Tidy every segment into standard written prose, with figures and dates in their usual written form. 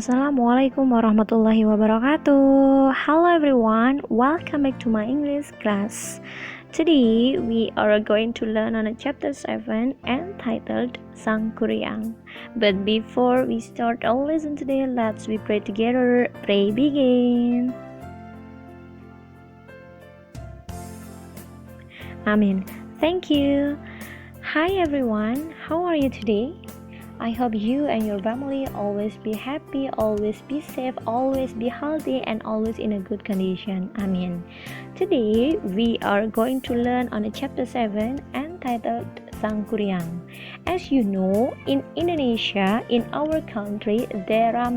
Assalamualaikum warahmatullahi wabarakatuh. Hello everyone, welcome back to my English class. Today we are going to learn on a chapter 7 entitled Sangkuriang. But before we start our lesson today, let's we pray together. Pray begin. Amin. Thank you. Hi everyone, how are you today? I hope you and your family always be happy, always be safe, always be healthy, and always in a good condition. Amin. Today we are going to learn on a chapter 7 entitled Sangkuriang. As you know, in Indonesia, in our country, there are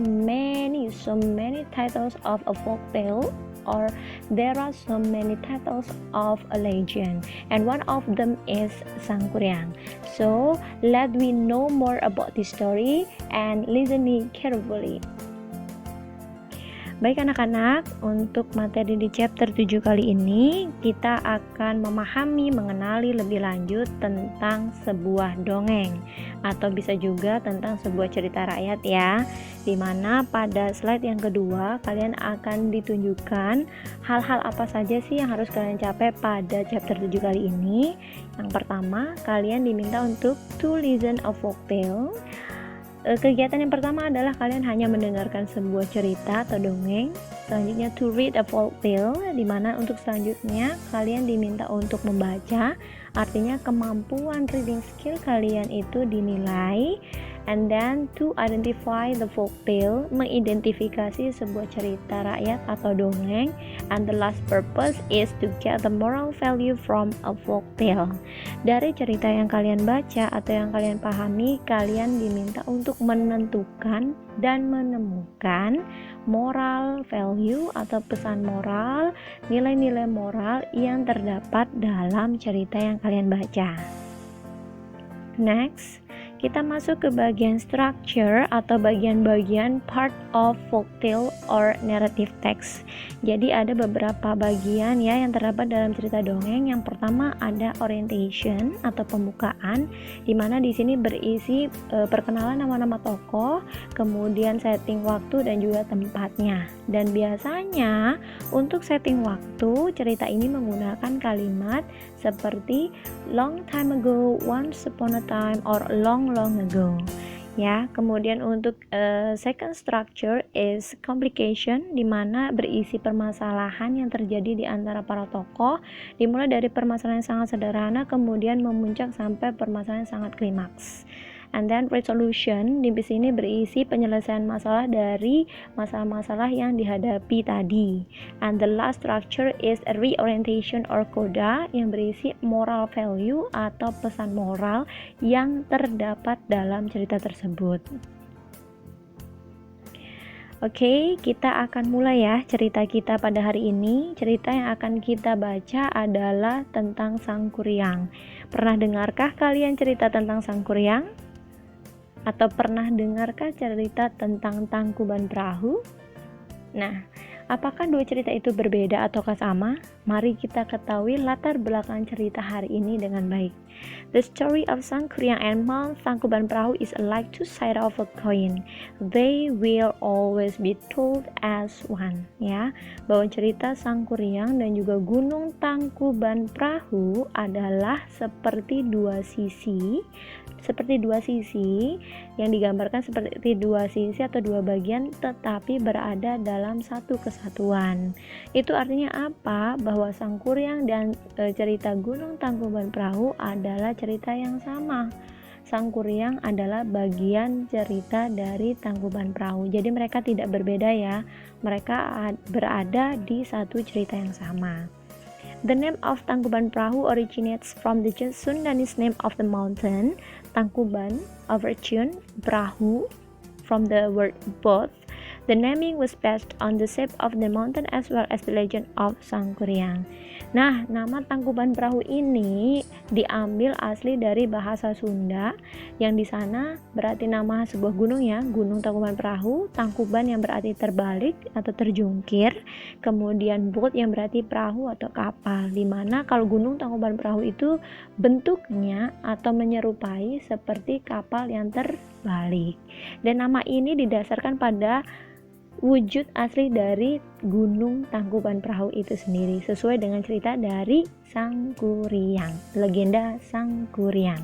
so many titles of a folk tale, or there are so many titles of a legend, and one of them is Sangkuriang. So let we know more about this story and listen me carefully. Baik anak-anak, untuk materi di chapter 7 kali ini kita akan memahami, mengenali lebih lanjut tentang sebuah dongeng, atau bisa juga tentang sebuah cerita rakyat ya, dimana pada slide yang kedua kalian akan ditunjukkan hal-hal apa saja sih yang harus kalian capai pada chapter 7 kali ini. Yang pertama, kalian diminta untuk to listen a folktale. Kegiatan yang pertama adalah kalian hanya mendengarkan sebuah cerita atau dongeng. Selanjutnya to read a folktale, dimana untuk selanjutnya kalian diminta untuk membaca. Artinya kemampuan reading skill kalian itu dinilai. And then to identify the folktale, mengidentifikasi sebuah cerita rakyat atau dongeng. And the last purpose is to get the moral value from a folktale. Dari cerita yang kalian baca atau yang kalian pahami, kalian diminta untuk menentukan dan menemukan moral value atau pesan moral, nilai-nilai moral yang terdapat dalam cerita yang kalian baca. Next, kita masuk ke bagian structure atau bagian-bagian part of folktale or narrative text. Jadi ada beberapa bagian ya yang terdapat dalam cerita dongeng. Yang pertama ada orientation atau pembukaan, di mana di sini berisi perkenalan nama-nama tokoh, kemudian setting waktu dan juga tempatnya. Dan biasanya untuk setting waktu, cerita ini menggunakan kalimat seperti long time ago, once upon a time, or long ago ya. Kemudian untuk second structure is complication, di mana berisi permasalahan yang terjadi di antara para tokoh, dimulai dari permasalahan yang sangat sederhana kemudian memuncak sampai permasalahan yang sangat klimaks. And then resolution, di sini berisi penyelesaian masalah dari masalah-masalah yang dihadapi tadi. And the last structure is a reorientation or coda, yang berisi moral value atau pesan moral yang terdapat dalam cerita tersebut. Oke, kita akan mulai ya cerita kita pada hari ini. Cerita yang akan kita baca adalah tentang Sangkuriang. Pernah dengarkah kalian cerita tentang Sangkuriang? Atau pernah dengarkah cerita tentang Tangkuban Perahu? Nah, apakah dua cerita itu berbeda ataukah sama? Mari kita ketahui latar belakang cerita hari ini dengan baik. The story of Sangkuriang and Mount Tangkuban Perahu is like two sides of a coin. They will always be told as one. Ya, bahwa cerita Sangkuriang dan juga Gunung Tangkuban Perahu adalah seperti dua sisi yang digambarkan seperti dua sisi atau dua bagian, tetapi berada dalam satu kesatuan. Itu artinya apa? Bahwa Sangkuriang dan cerita Gunung Tangkuban Perahu adalah cerita yang sama. Sangkuriang adalah bagian cerita dari Tangkuban Perahu. Jadi mereka tidak berbeda ya. Mereka berada di satu cerita yang sama. The name of Tangkuban Perahu originates from the Sundanese name of the mountain, Tangkuban, origin, Perahu, from the word boat. The naming was based on the shape of the mountain as well as the legend of Sangkuriang. Nah, nama Tangkuban Perahu ini diambil asli dari bahasa Sunda, yang di sana berarti nama sebuah gunung ya, Gunung Tangkuban Perahu, Tangkuban yang berarti terbalik atau terjungkir, kemudian boat yang berarti perahu atau kapal, dimana kalau Gunung Tangkuban Perahu itu bentuknya atau menyerupai seperti kapal yang balik. Dan nama ini didasarkan pada wujud asli dari Gunung Tangkuban Perahu itu sendiri, sesuai dengan cerita dari Sang Kuryang, legenda Sang Kuryang.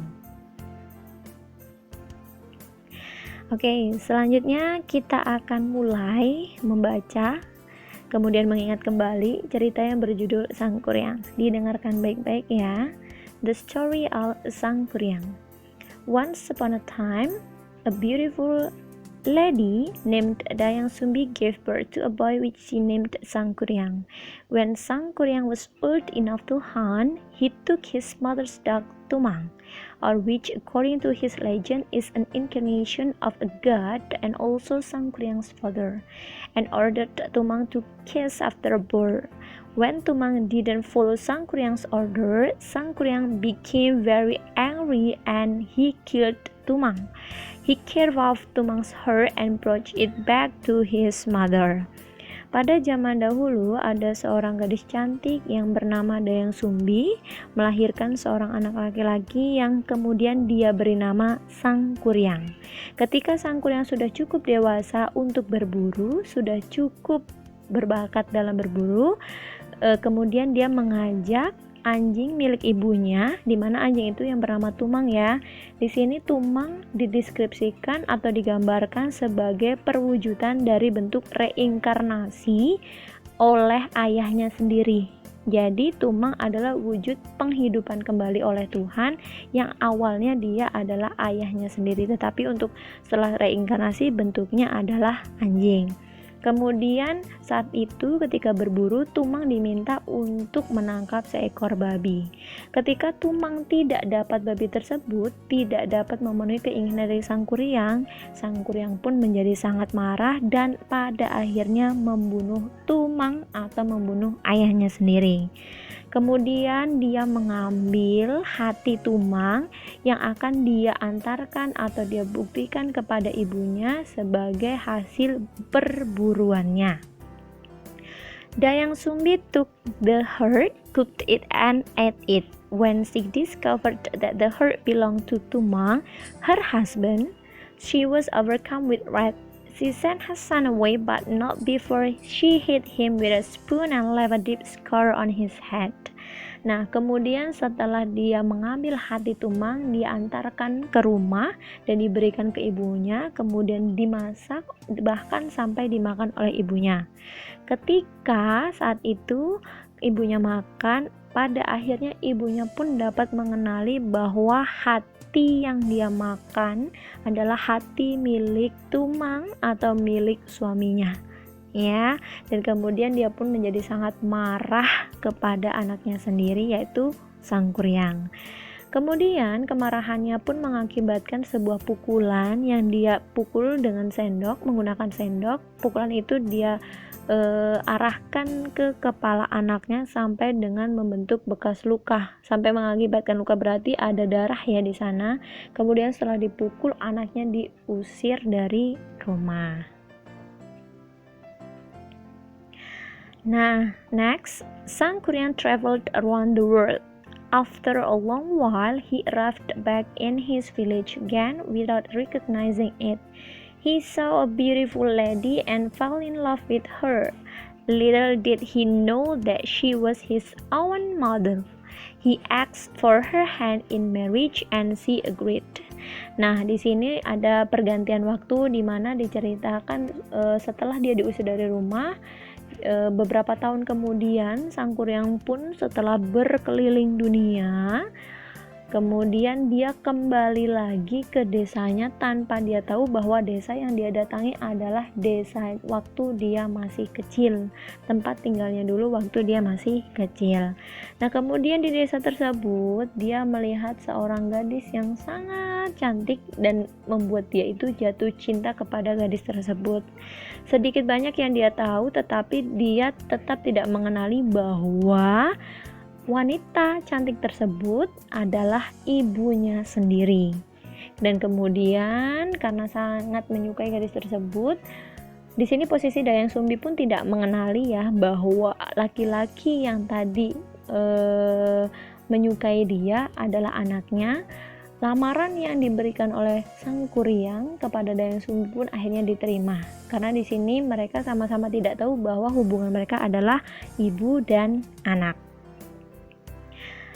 Oke, selanjutnya kita akan mulai membaca, kemudian mengingat kembali cerita yang berjudul Sang Kuryang. Didengarkan baik-baik ya. The Story of Sang Kuryang. Once upon a time, a beautiful lady named Dayang Sumbi gave birth to a boy which she named Sang Kuryang. When Sang Kuryang was old enough to hunt, he took his mother's dog Tumang, or which according to his legend is an incarnation of a god and also Sang Kuryang's father, and ordered Tumang to chase after a boar. When Tumang didn't follow Sang Kuryang's order, Sang Kuryang became very angry and he killed Tumang. He carved off Tumang's hair and brought it back to his mother. Pada zaman dahulu ada seorang gadis cantik yang bernama Dayang Sumbi melahirkan seorang anak laki-laki yang kemudian dia beri nama Sang Kuryang. Ketika Sang Kuryang sudah cukup dewasa untuk berburu, sudah cukup berbakat dalam berburu, kemudian dia mengajak anjing milik ibunya, di mana anjing itu yang bernama Tumang ya. Di sini Tumang dideskripsikan atau digambarkan sebagai perwujudan dari bentuk reinkarnasi oleh ayahnya sendiri. Jadi Tumang adalah wujud penghidupan kembali oleh Tuhan yang awalnya dia adalah ayahnya sendiri, tetapi untuk setelah reinkarnasi bentuknya adalah anjing. Kemudian saat itu ketika berburu, Tumang diminta untuk menangkap seekor babi. Ketika Tumang tidak dapat babi tersebut, tidak dapat memenuhi keinginan dari Sang Kuryang pun menjadi sangat marah dan pada akhirnya membunuh Tumang atau membunuh ayahnya sendiri. Kemudian dia mengambil hati Tumang yang akan dia antarkan atau dia buktikan kepada ibunya sebagai hasil perburuannya. Dayang Sumbi took the heart, cooked it and ate it. When she discovered that the heart belonged to Tumang, her husband, she was overcome with wrath. She sent her son away, but not before she hit him with a spoon and left a deep scar on his head. Nah, kemudian setelah dia mengambil hati Tumang, dia antarkan ke rumah dan diberikan ke ibunya, kemudian dimasak, bahkan sampai dimakan oleh ibunya. Ketika saat itu ibunya makan, pada akhirnya ibunya pun dapat mengenali bahwa hati yang dia makan adalah hati milik Tumang atau milik suaminya. Ya, dan kemudian dia pun menjadi sangat marah kepada anaknya sendiri, yaitu Sang Kuryang. Kemudian kemarahannya pun mengakibatkan sebuah pukulan yang dia pukul dengan sendok, menggunakan sendok. Pukulan itu dia arahkan ke kepala anaknya sampai dengan membentuk bekas luka, sampai mengakibatkan luka, berarti ada darah ya di sana. Kemudian setelah dipukul, anaknya diusir dari rumah. Nah, next, Sang Kuryang traveled around the world. After a long while, he arrived back in his village again without recognizing it. He saw a beautiful lady and fell in love with her. Little did he know that she was his own mother. He asked for her hand in marriage and she agreed. Nah, di sini ada pergantian waktu di mana diceritakan setelah dia diusir dari rumah, beberapa tahun kemudian Sang Kuryang pun setelah berkeliling dunia, kemudian dia kembali lagi ke desanya tanpa dia tahu bahwa desa yang dia datangi adalah desa waktu dia masih kecil, tempat tinggalnya dulu waktu dia masih kecil. Nah, kemudian di desa tersebut dia melihat seorang gadis yang sangat cantik dan membuat dia itu jatuh cinta kepada gadis tersebut. Sedikit banyak yang dia tahu, tetapi dia tetap tidak mengenali bahwa wanita cantik tersebut adalah ibunya sendiri. Dan kemudian karena sangat menyukai gadis tersebut, di sini posisi Dayang Sumbi pun tidak mengenali ya bahwa laki-laki yang tadi menyukai dia adalah anaknya. Lamaran yang diberikan oleh sang Kuryang kepada Dayang Sumbi pun akhirnya diterima. Karena di sini mereka sama-sama tidak tahu bahwa hubungan mereka adalah ibu dan anak.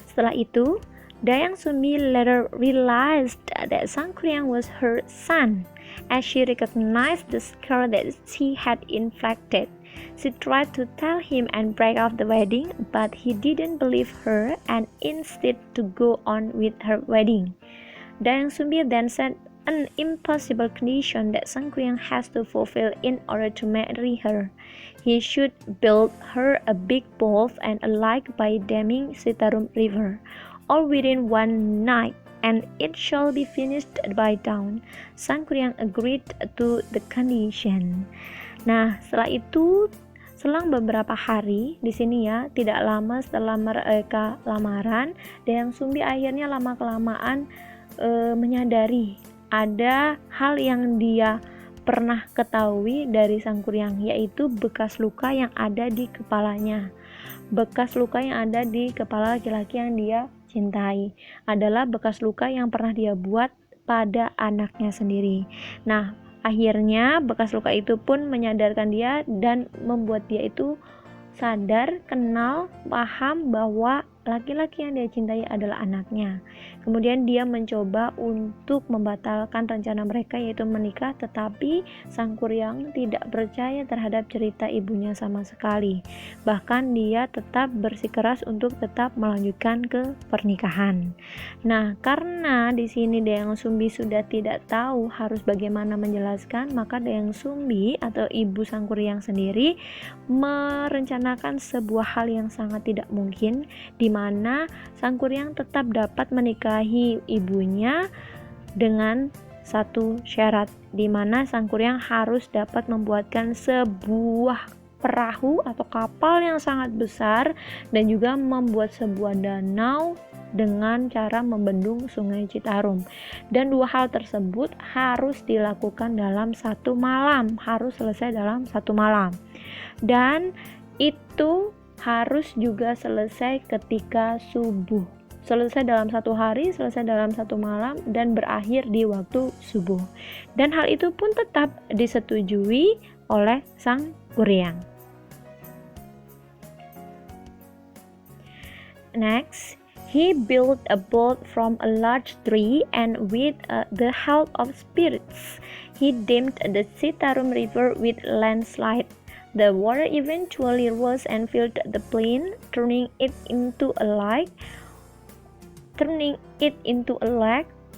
Setelah itu, Dayang Sumbi later realized that Sang Kuryang was her son, as she recognized the scar that she had inflicted. She tried to tell him and break off the wedding, but he didn't believe her and instead to go on with her wedding. Dayang Sumbi then set an impossible condition that Sang Kuryang has to fulfill in order to marry her. He should build her a big boat and a lake by damming Citarum River, all within one night, and it shall be finished by dawn. Sang Kuryang agreed to the condition. Nah, setelah itu selang beberapa hari di sini ya, tidak lama setelah mereka lamaran, Dayang Sumbi akhirnya lama-kelamaan menyadari ada hal yang dia pernah ketahui dari Sang Kuryang, yaitu bekas luka yang ada di kepalanya. Bekas luka yang ada di kepala laki-laki yang dia cintai adalah bekas luka yang pernah dia buat pada anaknya sendiri. Nah, akhirnya bekas luka itu pun menyadarkan dia dan membuat dia itu sadar, kenal, paham bahwa laki-laki yang dia cintai adalah anaknya. Kemudian dia mencoba untuk membatalkan rencana mereka, yaitu menikah, tetapi Sang Kuryang tidak percaya terhadap cerita ibunya sama sekali. Bahkan dia tetap bersikeras untuk tetap melanjutkan ke pernikahan. Nah, karena di sini Dayang Sumbi sudah tidak tahu harus bagaimana menjelaskan, maka Dayang Sumbi atau ibu Sang Kuryang sendiri merencanakan sebuah hal yang sangat tidak mungkin, di mana Sang Kuryang tetap dapat menikahi ibunya dengan satu syarat, di mana Sang Kuryang harus dapat membuatkan sebuah perahu atau kapal yang sangat besar dan juga membuat sebuah danau dengan cara membendung Sungai Citarum. Dan dua hal tersebut harus dilakukan dalam satu malam, harus selesai dalam satu malam. Dan itu harus juga selesai ketika subuh. Selesai dalam satu hari, selesai dalam satu malam, dan berakhir di waktu subuh. Dan hal itu pun tetap disetujui oleh Sang Kuryang. Next, he built a boat from a large tree, and with the help of spirits, he dammed the Citarum River with landslide. The water eventually rose and filled the plain, turning it into a lake.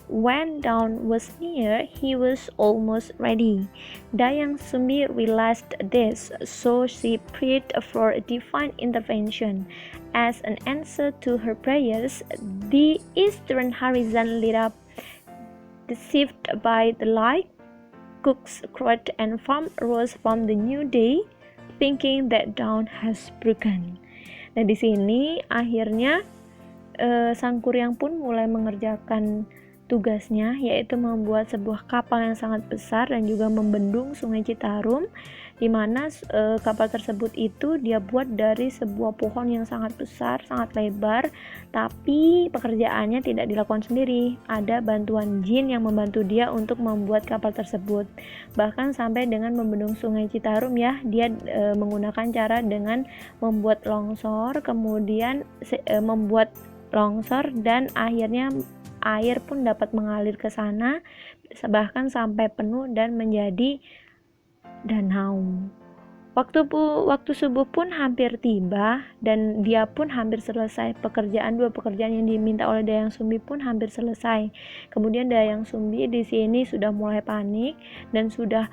When dawn was near, he was almost ready. Dayang Sumbi realized this, so she prayed for divine intervention. As an answer to her prayers, the eastern horizon lit up, deceived by the light. Cooks crowed and farm rose from the new day, thinking that dawn has broken. Nah, di sini akhirnya Sang Kuryang pun mulai mengerjakan tugasnya, yaitu membuat sebuah kapal yang sangat besar dan juga membendung Sungai Citarum, di mana kapal tersebut itu dia buat dari sebuah pohon yang sangat besar, sangat lebar, tapi pekerjaannya tidak dilakukan sendiri. Ada bantuan jin yang membantu dia untuk membuat kapal tersebut. Bahkan sampai dengan membendung Sungai Citarum ya, dia menggunakan cara dengan membuat longsor, kemudian membuat longsor dan akhirnya air pun dapat mengalir ke sana, bahkan sampai penuh dan menjadi danau. Waktu subuh pun hampir tiba dan dia pun hampir selesai. Dua pekerjaan yang diminta oleh Dayang Sumbi pun hampir selesai. Kemudian Dayang Sumbi di sini sudah mulai panik dan sudah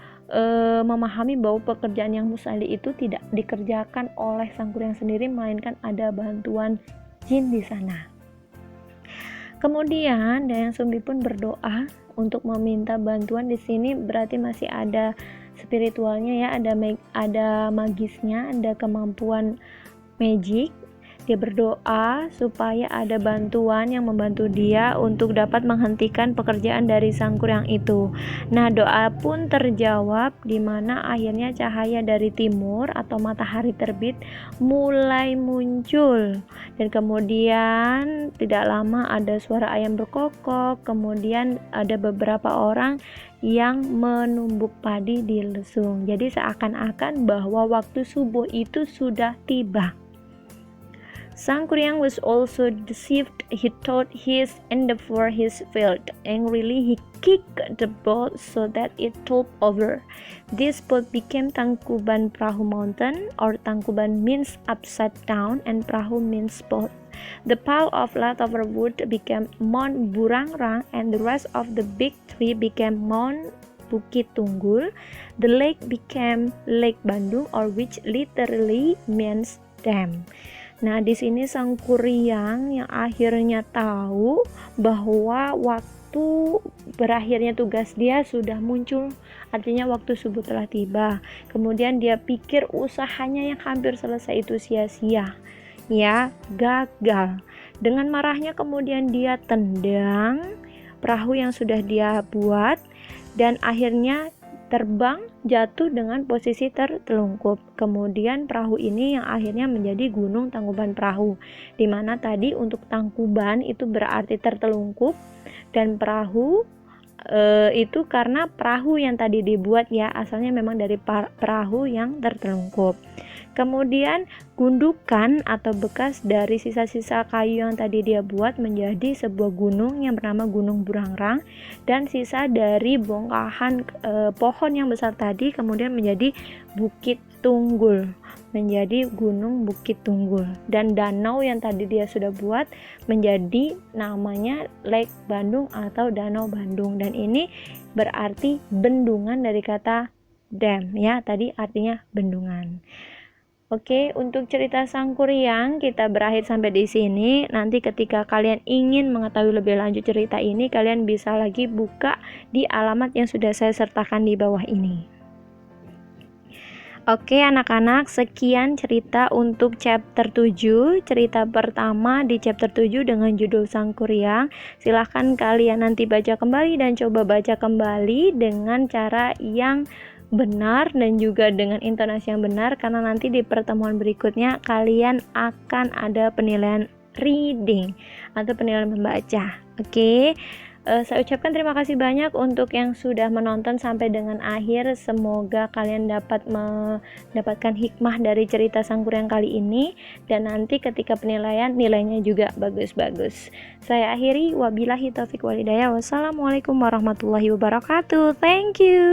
memahami bahwa pekerjaan yang mustahil itu tidak dikerjakan oleh Sang Kuryang sendiri, melainkan ada bantuan jin di sana. Kemudian Dayang Sumbi pun berdoa untuk meminta bantuan. Di sini berarti masih ada spiritualnya ya, ada magisnya, ada kemampuan magic. Dia berdoa supaya ada bantuan yang membantu dia untuk dapat menghentikan pekerjaan dari sang kuryang itu. Nah, doa pun terjawab, di mana akhirnya cahaya dari timur atau matahari terbit mulai muncul. Dan kemudian tidak lama ada suara ayam berkokok, kemudian ada beberapa orang yang menumbuk padi di lesung. Jadi seakan-akan bahwa waktu subuh itu sudah tiba. Sang kuryang was also deceived. He thought his endeavor his failed. Angrily he kicked the boat so that it topped over. This boat became Tangkuban Perahu Mountain, or Tangkuban means upside down and Perahu means boat. The pile of leftover wood became Mount Burangrang, and the rest of the big tree became Mount Bukit Tunggul. The lake became Lake Bandung, or which literally means dam. Nah, di sini sang kuryang yang akhirnya tahu bahwa waktu berakhirnya tugas dia sudah muncul, artinya waktu subuh telah tiba. Kemudian dia pikir usahanya yang hampir selesai itu sia-sia, ya, gagal. Dengan marahnya kemudian dia tendang perahu yang sudah dia buat, dan akhirnya terbang jatuh dengan posisi tertelungkup. Kemudian perahu ini yang akhirnya menjadi Gunung Tangkuban Perahu, di mana tadi untuk Tangkuban itu berarti tertelungkup, dan perahu itu karena perahu yang tadi dibuat, ya, asalnya memang dari perahu yang tertelungkup. Kemudian gundukan atau bekas dari sisa-sisa kayu yang tadi dia buat menjadi sebuah gunung yang bernama Gunung Burangrang, dan sisa dari bongkahan pohon yang besar tadi kemudian menjadi Bukit Tunggul, menjadi Gunung Bukit Tunggul. Dan danau yang tadi dia sudah buat menjadi namanya Lake Bandung atau Danau Bandung, dan ini berarti bendungan dari kata dam, ya, tadi artinya bendungan. Oke, untuk cerita sang kuryang kita berakhir sampai di sini. Nanti ketika kalian ingin mengetahui lebih lanjut cerita ini, kalian bisa lagi buka di alamat yang sudah saya sertakan di bawah ini. Oke anak-anak, sekian cerita untuk chapter 7. Cerita pertama di chapter 7 dengan judul Sang Kuryang. Silahkan kalian nanti baca kembali dan coba baca kembali dengan cara yang benar dan juga dengan intonasi yang benar, karena nanti di pertemuan berikutnya kalian akan ada penilaian reading atau penilaian membaca. Oke. Saya ucapkan terima kasih banyak untuk yang sudah menonton sampai dengan akhir. Semoga kalian dapat mendapatkan hikmah dari cerita Sang Kuryang kali ini, dan nanti ketika penilaian, nilainya juga bagus-bagus. Saya akhiri, wabillahi taufiq walhidayah. Wassalamualaikum warahmatullahi wabarakatuh. Thank you.